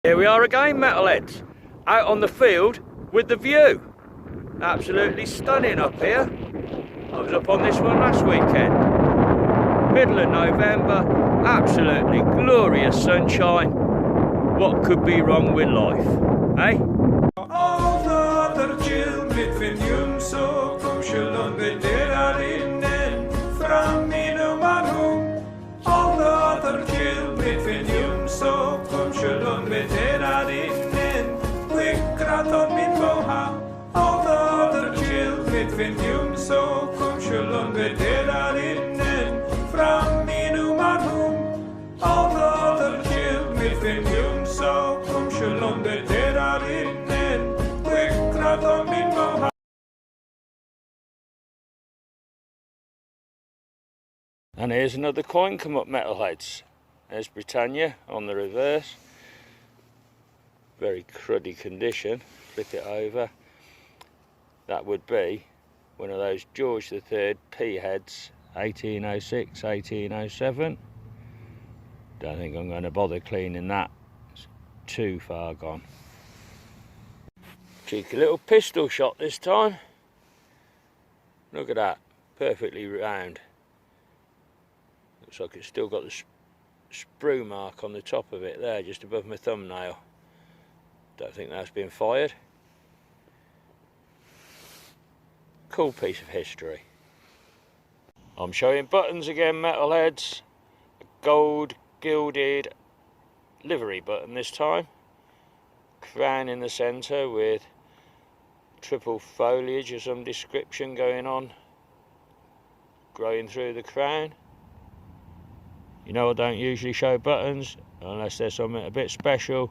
Here we are again, metalheads, out on the field with the view. Absolutely stunning up here. I was up on this one last weekend. Middle of November, absolutely glorious sunshine. What could be wrong with life, eh? And here's another coin come up, metalheads. There's Britannia on the reverse. Very cruddy condition. Flip it over. That would be one of those George III P heads, 1806, 1807. Don't think I'm going to bother cleaning that. It's too far gone. Cheeky little pistol shot this time. Look at that, perfectly round. Looks like it's still got the sprue mark on the top of it there, just above my thumbnail. Don't think that's been fired. Cool piece of history. I'm showing buttons again, metalheads. A gold gilded livery button this time. Crown in the centre with triple foliage of some description going on, growing through the crown. You know I don't usually show buttons unless there's something a bit special,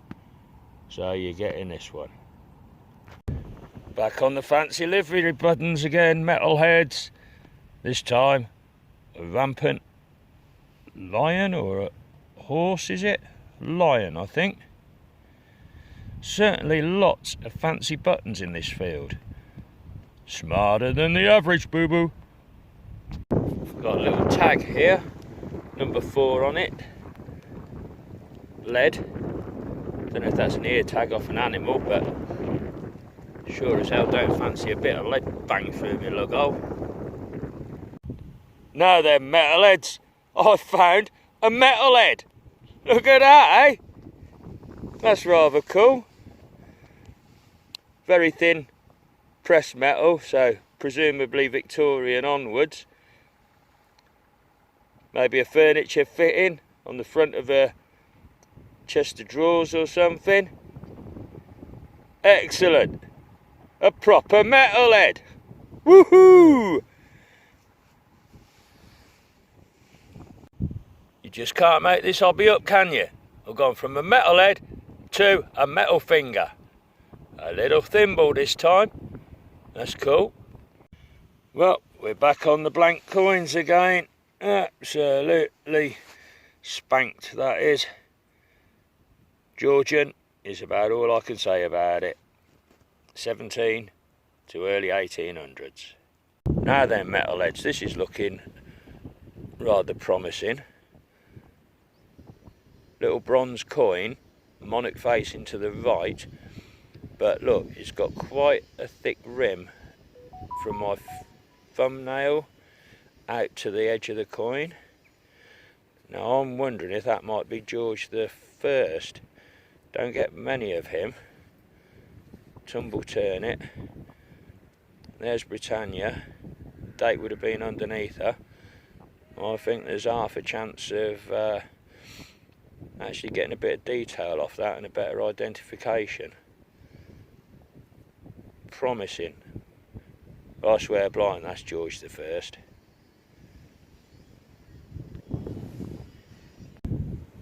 so you're getting this one. Back on the fancy livery buttons again, metalheads. This time a rampant lion, or a horse, is it? Lion, I think. Certainly lots of fancy buttons in this field. Smarter than the average boo-boo. Got a little tag here, number 4 on it. Lead. Don't know if that's an ear tag off an animal, but sure as hell don't fancy a bit of lead bang through my lug hole. Now then, metalheads, I found a metalhead. Look at that, eh? That's rather cool. Very thin pressed metal, so presumably Victorian onwards. Maybe a furniture fitting on the front of a chest of drawers or something. Excellent. A proper metalhead. Woohoo! You just can't make this hobby up, can you? I've gone from a metalhead to a metal finger. A little thimble this time. That's cool. Well, we're back on the blank coins again. Absolutely spanked, that is. Georgian is about all I can say about it. 17 to early 1800s. Now then, metalheads, this is looking rather promising. Little bronze coin, monarch facing to the right, but look, it's got quite a thick rim from my thumbnail out to the edge of the coin. Now I'm wondering if that might be George the First. Don't get many of him. Tumble turn it. There's Britannia. Date would have been underneath her. I think there's half a chance of actually getting a bit of detail off that and a better identification. Promising. I swear blind, that's George the First.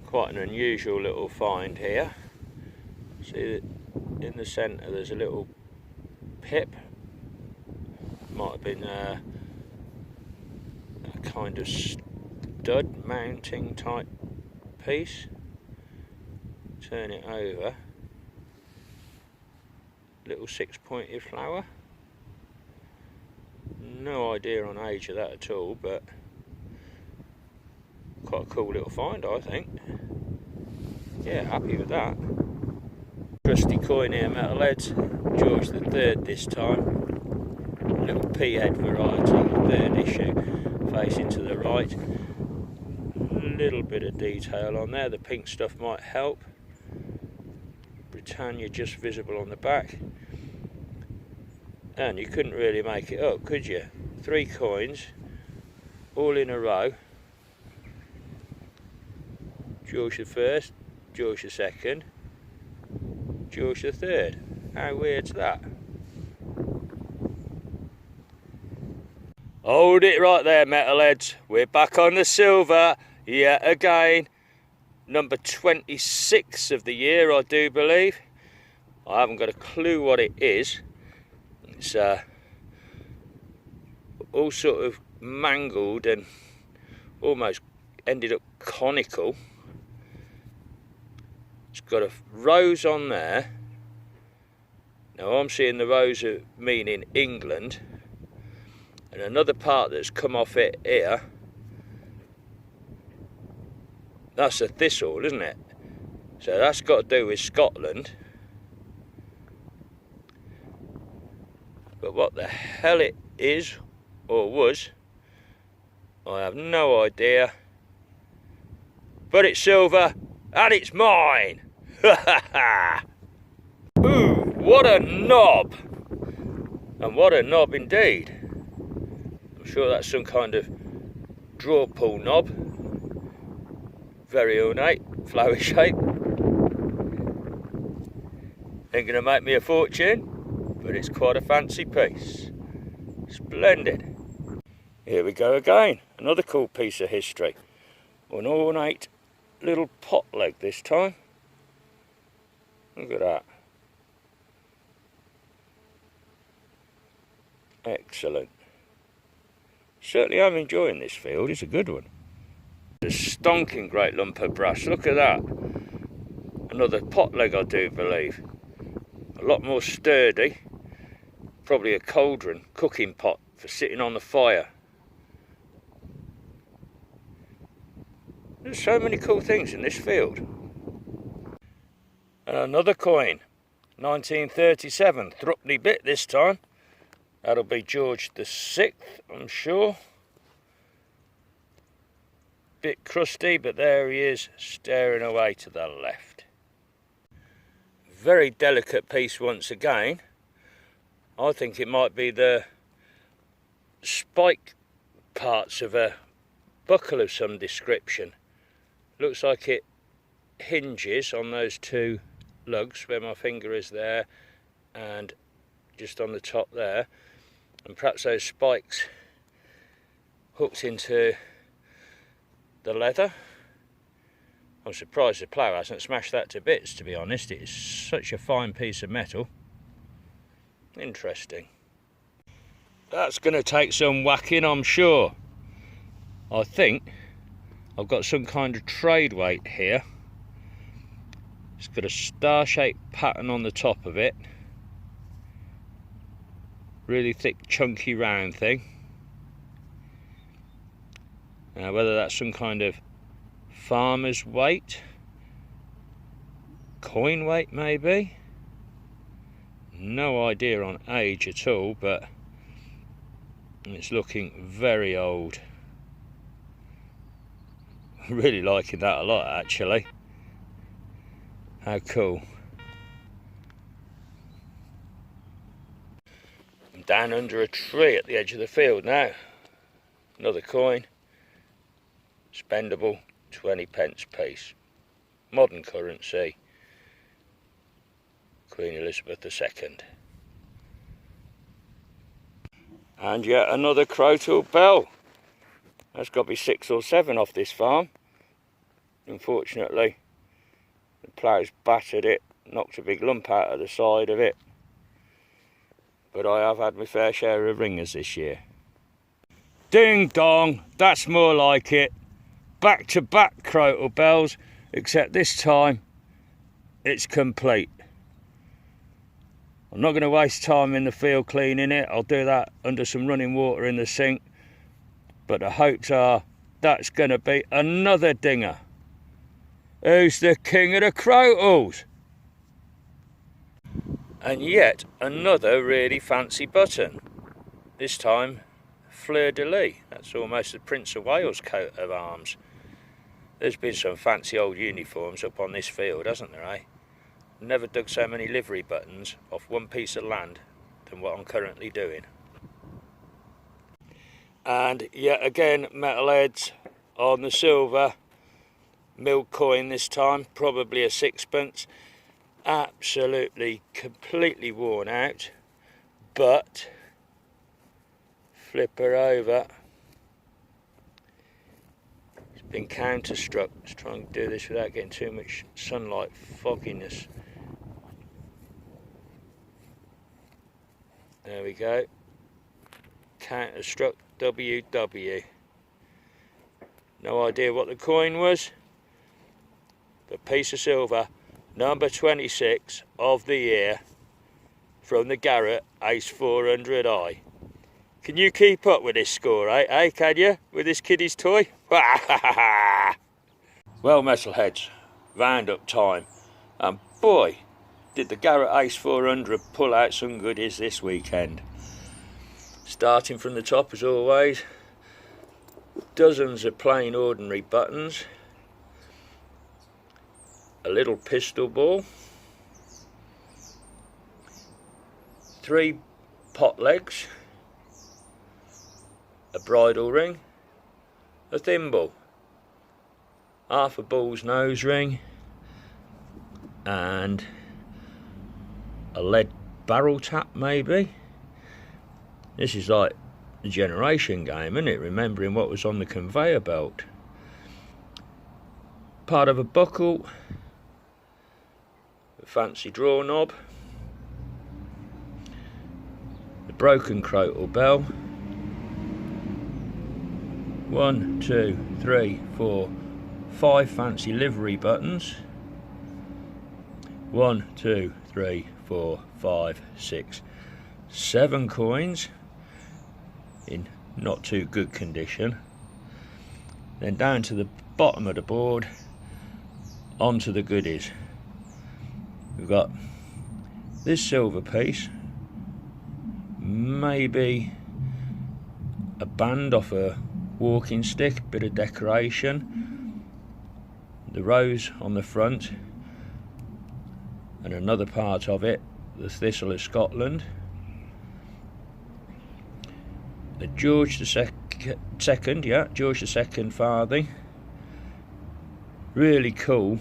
Quite an unusual little find here. See that in the centre there's a little pip. Might have been a kind of stud mounting type piece. Turn it over. Little 6-pointed flower. No idea on age of that at all, but quite a cool little find, I think. Yeah, happy with that. Trusty coin here, metalheads. George the Third this time. Little P-head variety, third issue, facing to the right. Little bit of detail on there. The pink stuff might help. Britannia just visible on the back. And you couldn't really make it up, could you? 3 coins, all in a row. George the First, George the Second, George the Third. How weird's that? Hold it right there, metalheads. We're back on the silver yet again. Number 26 of the year, I do believe. I haven't got a clue what it is. It's all sort of mangled and almost ended up conical. It's got a rose on there. Now I'm seeing the rose meaning England, and another part that's come off it here, that's a thistle, isn't it? So that's got to do with Scotland. But what the hell it is or was, I have no idea. But it's silver and it's mine. Ooh, what a knob. And what a knob indeed. I'm sure that's some kind of draw pull knob. Very ornate, flower shape. Ain't gonna make me a fortune, but it's quite a fancy piece. Splendid. Here we go again, another cool piece of history. An ornate little pot leg this time. Look at that. Excellent. Certainly I'm enjoying this field, it's a good one. A stonking great lump of brass, look at that. Another pot leg I do believe. A lot more sturdy. Probably a cauldron, cooking pot for sitting on the fire. There's so many cool things in this field. And another coin, 1937, threepenny bit this time. That'll be George the Sixth, I'm sure. Bit crusty, but there he is, staring away to the left. Very delicate piece once again. I think it might be the spike parts of a buckle of some description. Looks like it hinges on those 2 lugs where my finger is there and just on the top there, and perhaps those spikes hooked into the leather. I'm surprised the plough hasn't smashed that to bits, to be honest. It's such a fine piece of metal. Interesting. That's going to take some whacking, I'm sure. I think I've got some kind of trade weight here. It's got a star-shaped pattern on the top of it. Really thick, chunky, round thing. Now, whether that's some kind of farmer's weight, coin weight maybe. No idea on age at all, but it's looking very old. Really liking that a lot, actually. How cool. I'm down under a tree at the edge of the field now. Another coin. Spendable, 20p piece. Modern currency. Queen Elizabeth II. And yet another crotal bell. That's got to be 6 or 7 off this farm. Unfortunately, the plough's battered it, knocked a big lump out of the side of it. But I have had my fair share of ringers this year. Ding dong, that's more like it. Back to back crotal bells, except this time it's complete. I'm not going to waste time in the field cleaning it. I'll do that under some running water in the sink. But the hopes are that's going to be another dinger. Who's the king of the crotals? And yet another really fancy button. This time fleur-de-lis. That's almost the Prince of Wales coat of arms. There's been some fancy old uniforms up on this field, hasn't there, eh? Never dug so many livery buttons off one piece of land than what I'm currently doing. And yet again, metalheads on the silver. Milled coin this time, probably a sixpence. Absolutely, completely worn out. But, flip her over. It's been counterstruck. Let's try and do this without getting too much sunlight fogginess. There we go. Counterstruck WW. No idea what the coin was. But piece of silver, number 26 of the year, from the Garrett Ace 400i. Can you keep up with this score, eh? Can you? With this kiddie's toy? Well, metalheads, round up time. And boy, did the Garrett Ace 400 pull out some goodies this weekend. Starting from the top as always, dozens of plain ordinary buttons. A little pistol ball, 3 pot legs, a bridle ring, a thimble, half a bull's nose ring, and a lead barrel tap maybe. This is like the generation game, isn't it? Remembering what was on the conveyor belt. Part of a buckle, a fancy draw knob, the broken crotal bell, 1, 2, 3, 4, 5 fancy livery buttons, 1, 2, 3, 4, 5, 6, 7 coins in not too good condition. Then down to the bottom of the board, onto the goodies. We've got this silver piece, maybe a band off a walking stick, bit of decoration, the rose on the front, and another part of it, the Thistle of Scotland. The George II, George II farthing. Really cool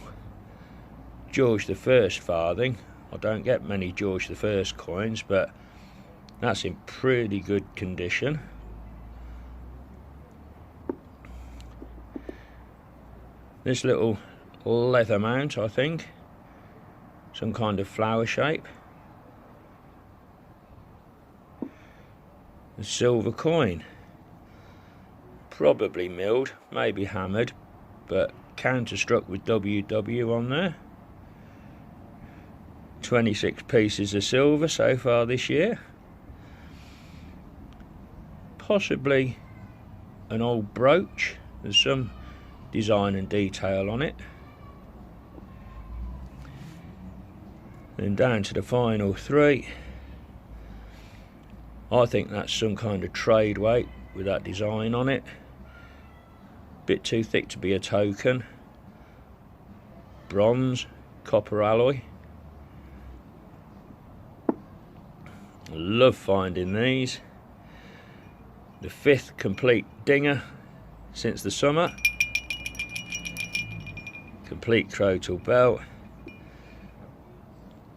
George I farthing. I don't get many George I coins, but that's in pretty good condition. This little leather mount, I think, some kind of flower shape. A silver coin, probably milled, maybe hammered, but counterstruck with WW on there. 26 pieces of silver so far this year. Possibly an old brooch. There's some design and detail on it. Then down to the final 3. I think that's some kind of trade weight with that design on it. Bit too thick to be a token. Bronze, copper alloy. I love finding these. The 5th complete dinger since the summer. Complete crotal belt.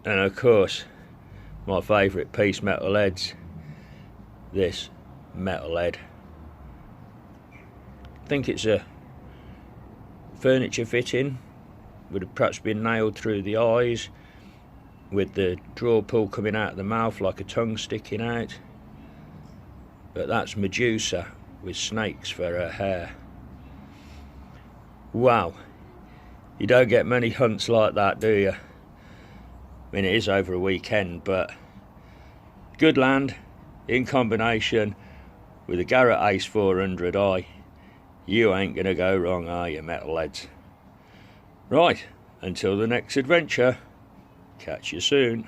And of course, my favourite piece, metalheads, this metalhead. I think it's a furniture fitting, would have perhaps been nailed through the eyes, with the draw pull coming out of the mouth like a tongue sticking out. But that's Medusa with snakes for her hair. Wow, you don't get many hunts like that, do you? I mean, it is over a weekend, but good land in combination with a Garrett Ace 400i. You ain't gonna go wrong, are you, metalheads? Right, until the next adventure. Catch you soon.